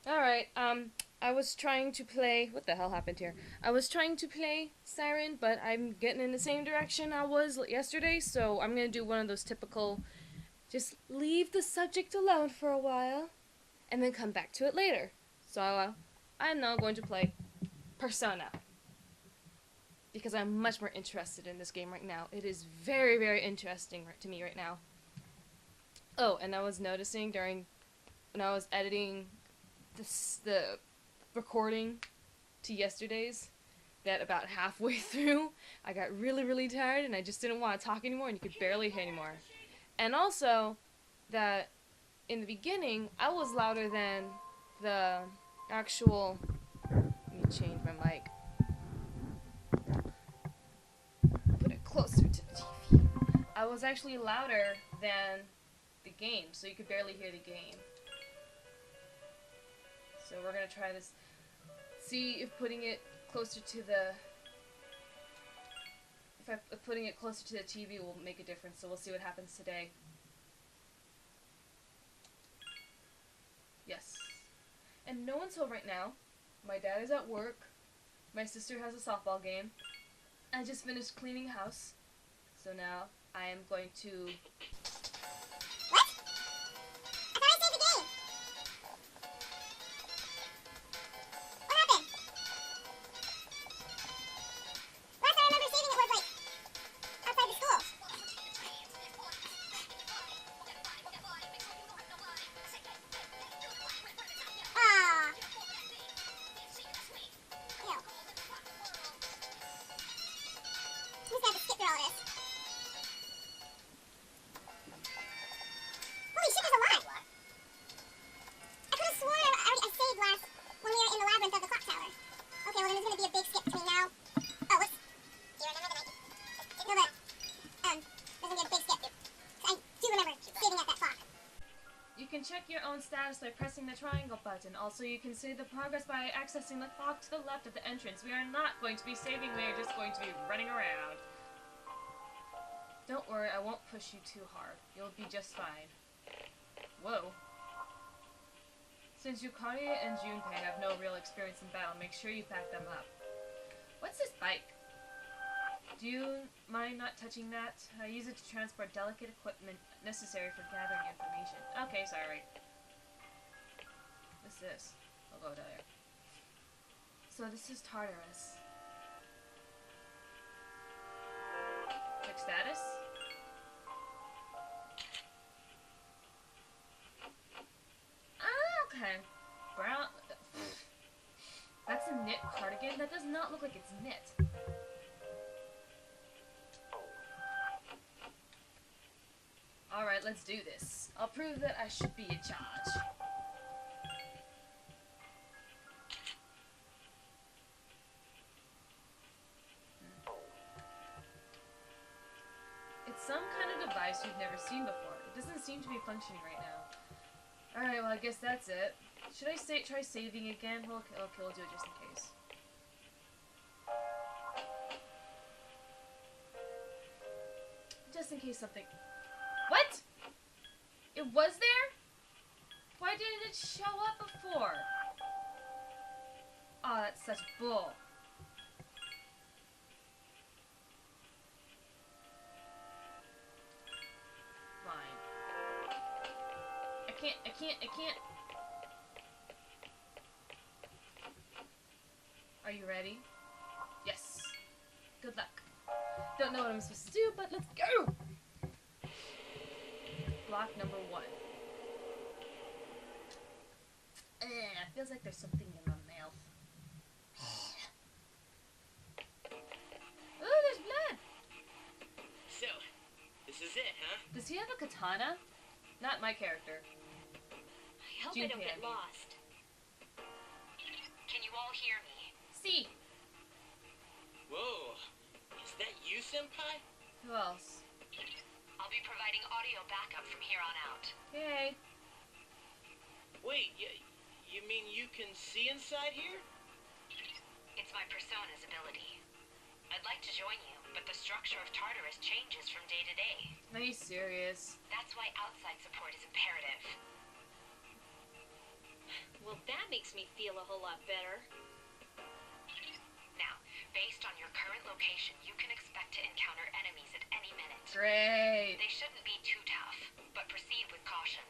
Alright, I was trying to play. What the hell happened here? I was trying to play Siren, but I'm getting in the same direction I was yesterday, so I'm gonna do one of those typical just leave the subject alone for a while and then come back to it later. So, I'm now going to play Persona because I'm much more interested in this game right now. It is very, very interesting to me right now. Oh, and I was noticing when I was editing the recording to yesterday's that about halfway through I got really, really tired and I just didn't want to talk anymore and you could barely hear anymore. And also that in the beginning I was louder than the actual. Let me change my mic. Put it closer to the TV. I was actually louder than the game, so you could barely hear the game. So we're gonna try this. See if putting it closer to the. If putting it closer to the TV will make a difference. So we'll see what happens today. Yes. And no one's home right now. My dad is at work. My sister has a softball game. I just finished cleaning house. So now I am going to. What? I thought I saved the game. What happened? Last I remember saving it was like outside the school. Ah. Ew. I'm just gonna have to skip through all this. Holy shit, there's a lot. I could have sworn I saved last when we were in the labyrinth of the clock tower. Okay, well then there's gonna be a big skip between now. Oh, what's? Do you remember the night? No, but there's gonna be a big skip. I do remember saving at that clock. You can check your own status by pressing the triangle button. Also, you can save the progress by accessing the clock to the left of the entrance. We are not going to be saving, we are just going to be running around. Don't worry, I won't push you too hard. You'll be just fine. Whoa. Since Yukari and Junpei have no real experience in battle, make sure you pack them up. What's this bike? Do you mind not touching that? I use it to transport delicate equipment necessary for gathering information. Okay, sorry. What's this? I'll go there. So this is Tartarus. Check status. Ah, okay. Brown. That's a knit cardigan? That does not look like it's knit. Alright, let's do this. I'll prove that I should be in charge. It's some kind of device you've never seen before. It doesn't seem to be functioning right now. Alright, well I guess that's it. Should I try saving again? Well, okay, we'll do it just in case. Just in case something... What? It was there? Why didn't it show up before? Oh, that's such bull. Fine. I can't. Are you ready? Yes. Good luck. Don't know what I'm supposed to do, but let's go! Block number 1. Feels like there's something in my mouth. Oh, there's blood! So, this is it, huh? Does he have a katana? Not my character. I hope I don't Junpei, get lost. Can you all hear me? See! Whoa, is that you, Senpai? Who else? I'll be providing audio backup from here on out. Hey. Wait, you mean you can see inside here? It's my persona's ability. I'd like to join you, but the structure of Tartarus changes from day to day. Are you serious? That's why outside support is imperative. Well, that makes me feel a whole lot better. Now, based on your current location, you can expect to encounter enemies at any minute. Great. They shouldn't be too tough, but proceed with caution.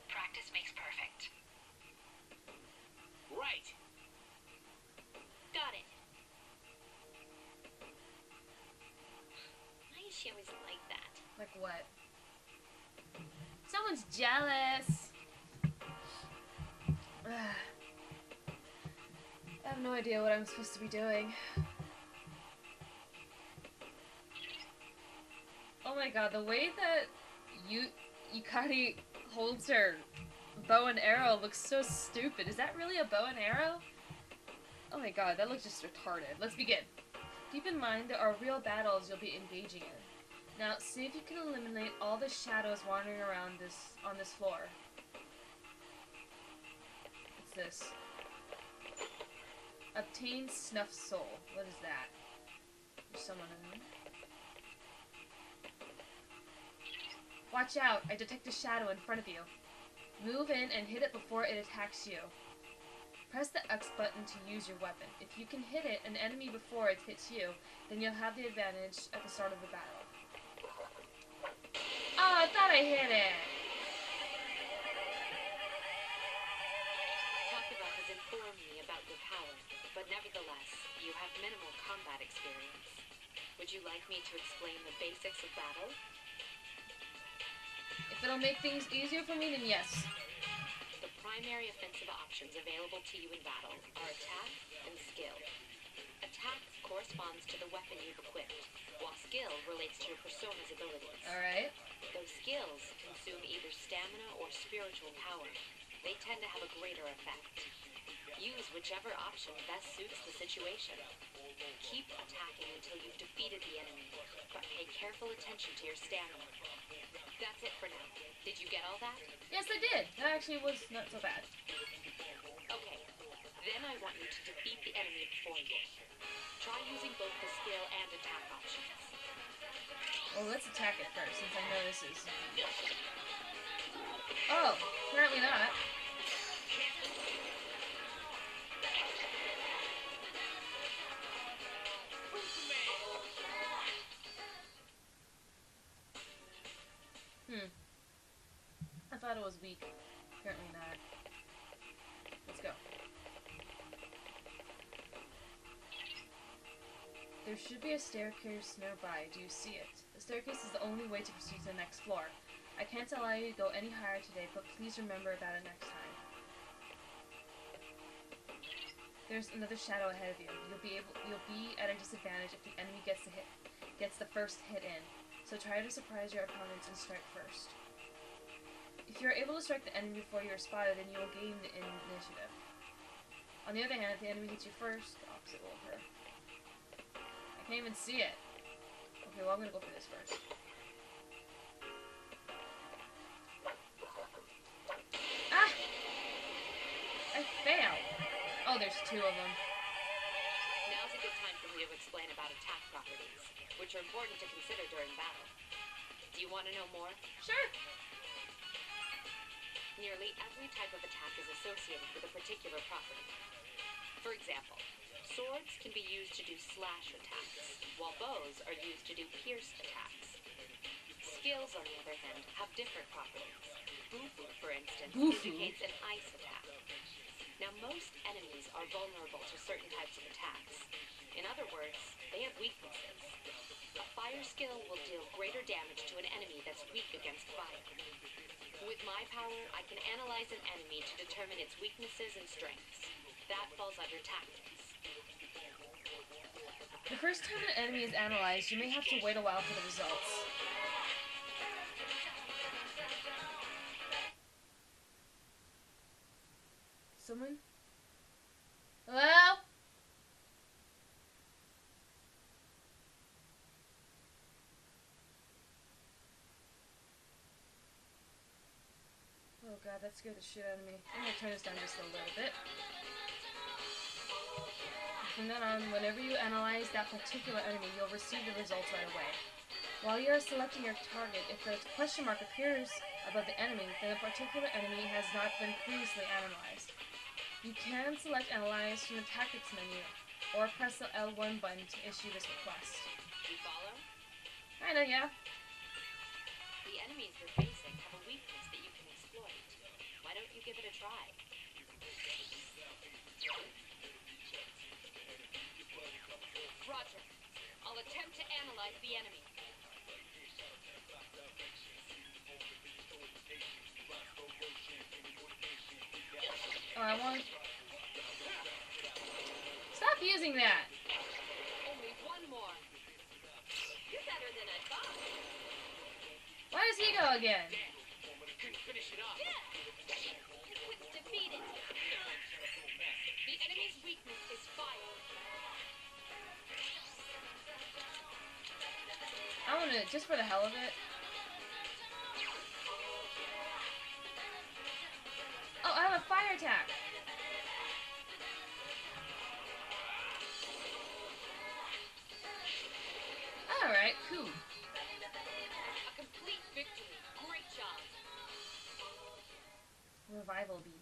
Practice makes perfect. Right. Got it. Why is she always like that? Like what? Someone's jealous. Ugh. I have no idea what I'm supposed to be doing. Oh my god, the way that Yukari holds her bow and arrow looks so stupid. Is that really a bow and arrow? Oh my god, that looks just retarded. Let's begin. Keep in mind there are real battles you'll be engaging in. Now, see if you can eliminate all the shadows wandering around on this floor. What's this? Obtain Snuff Soul. What is that? There's someone in there. Watch out! I detect a shadow in front of you. Move in and hit it before it attacks you. Press the X button to use your weapon. If you can hit an enemy before it hits you, then you'll have the advantage at the start of the battle. Oh, I thought I hit it! Takaba has informed me about your power, but nevertheless, you have minimal combat experience. Would you like me to explain the basics of battle? If it'll make things easier for me, then yes. The primary offensive options available to you in battle are attack and skill. Attack corresponds to the weapon you've equipped, while skill relates to your persona's abilities. Alright. Those skills consume either stamina or spiritual power. They tend to have a greater effect. Use whichever option best suits the situation. Keep attacking until you've defeated the enemy, but pay careful attention to your stamina. That's it for now. Did you get all that? Yes, I did. That actually was not so bad. Okay. Then I want you to defeat the enemy before you. Try using both the skill and attack options. Well, let's attack it first, since I know this is... Oh, apparently not. I thought it was weak. Apparently not. Let's go. There should be a staircase nearby. Do you see it? The staircase is the only way to proceed to the next floor. I can't allow you to go any higher today, but please remember about it next time. There's another shadow ahead of you. You'll be at a disadvantage if the enemy gets the first hit in. So try to surprise your opponents and strike first. If you're able to strike the enemy before you're spotted, then you will gain the initiative. On the other hand, if the enemy hits you first, the opposite will occur. I can't even see it. Okay, well I'm gonna go for this first. Ah! I failed! Oh, there's two of them. Now's a good time for me to explain about attack properties, which are important to consider during battle. Do you want to know more? Sure! Nearly every type of attack is associated with a particular property. For example, swords can be used to do slash attacks, while bows are used to do pierce attacks. Skills, on the other hand, have different properties. Bufu, for instance, indicates an ice attack. Now, most enemies are vulnerable to certain types of attacks. In other words, they have weaknesses. A fire skill will deal greater damage to an enemy that's weak against fire. With my power, I can analyze an enemy to determine its weaknesses and strengths. That falls under tactics. The first time an enemy is analyzed, you may have to wait a while for the results. Someone? Hello? Oh god, that scared the shit out of me. I'm gonna turn this down just a little bit. From then on, whenever you analyze that particular enemy, you'll receive the results right away. While you are selecting your target, if the question mark appears about the enemy, then a particular enemy has not been previously analyzed. You can select Analyze from the Tactics menu, or press the L1 button to issue this request. You follow? Kinda, yeah. The enemies you're facing have a weakness that you can exploit. Why don't you give it a try? Roger. I'll attempt to analyze the enemy. Oh, I want... Stop using that! Only one more. You're better than I thought. Why does he go again? Couldn't finish it off. Quick's defeated. The enemy's weakness is fire. I want to, just for the hell of it. Oh, I have a fire attack! Alright, cool. A complete victory. Great job. Revival bead.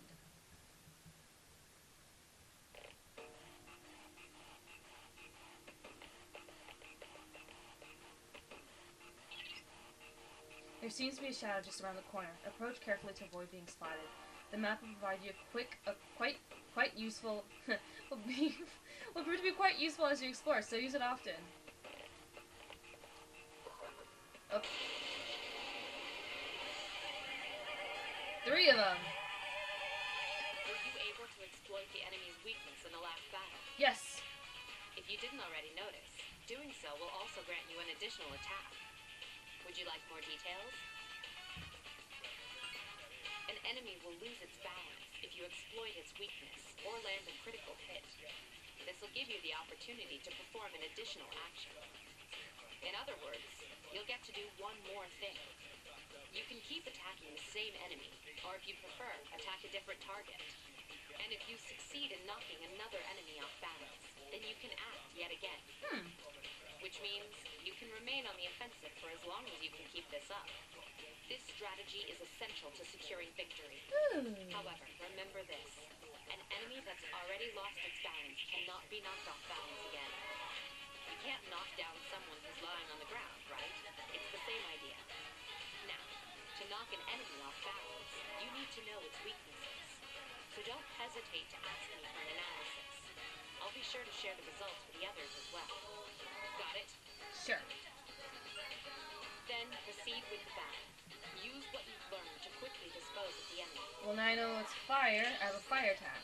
There seems to be a shadow just around the corner. Approach carefully to avoid being spotted. The map will provide you quite useful will prove to be quite useful as you explore, so use it often. Oh. 3 of them. Were you able to exploit the enemy's weakness in the last battle? Yes. If you didn't already notice, doing so will also grant you an additional attack. Would you like more details? An enemy will lose its balance if you exploit its weakness or land a critical hit. This will give you the opportunity to perform an additional action. In other words, you'll get to do one more thing. You can keep attacking the same enemy, or if you prefer, attack a different target. And if you succeed in knocking another enemy off balance, then you can act yet again. Which means you can remain on the offensive for as long as you can keep this up. This strategy is essential to securing victory. However, remember this. An enemy that's already lost its balance cannot be knocked off balance again. You can't knock down someone who's lying on the ground, right? It's the same idea. Now, to knock an enemy off balance, you need to know its weaknesses. So don't hesitate to ask me for an analysis. I'll be sure to share the results with the others as well. Got it? Sure. Then proceed with the battle. Use what you've learned to quickly dispose of the enemy. Well, now I know it's fire. I have a fire attack.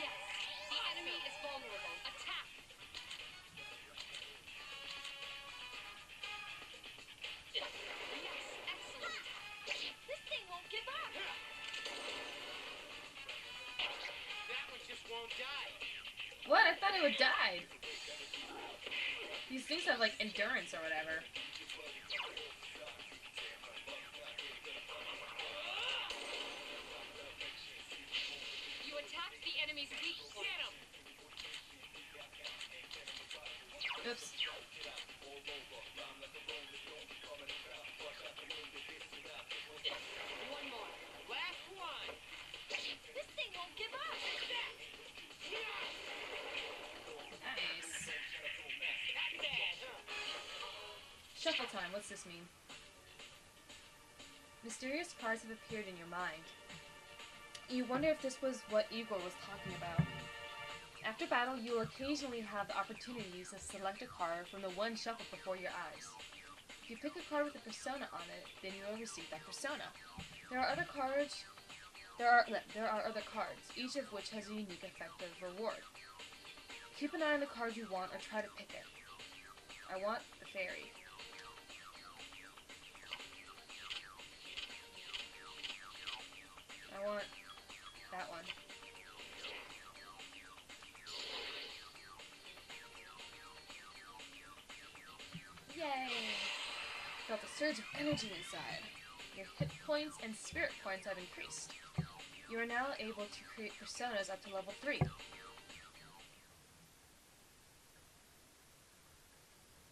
Yes, the enemy is vulnerable. Attack! Yes, excellent. This thing won't give up. That one just won't die. What? I thought it would die. These things have, like, endurance or whatever. You attacked the enemy's weak point. Get him! Oops. One more. Last one! This thing won't give up. Nice. Not bad, huh? Shuffle time. What's this mean? Mysterious cards have appeared in your mind. You wonder if this was what Igor was talking about. After battle, you will occasionally have the opportunities to select a card from the one shuffled before your eyes. If you pick a card with a persona on it, then you will receive that persona. There are other cards, each of which has a unique effective reward. Keep an eye on the card you want or try to pick it. I want the fairy. I want that one. Yay! Felt a surge of energy inside. Your hit points and spirit points have increased. You are now able to create personas up to level 3.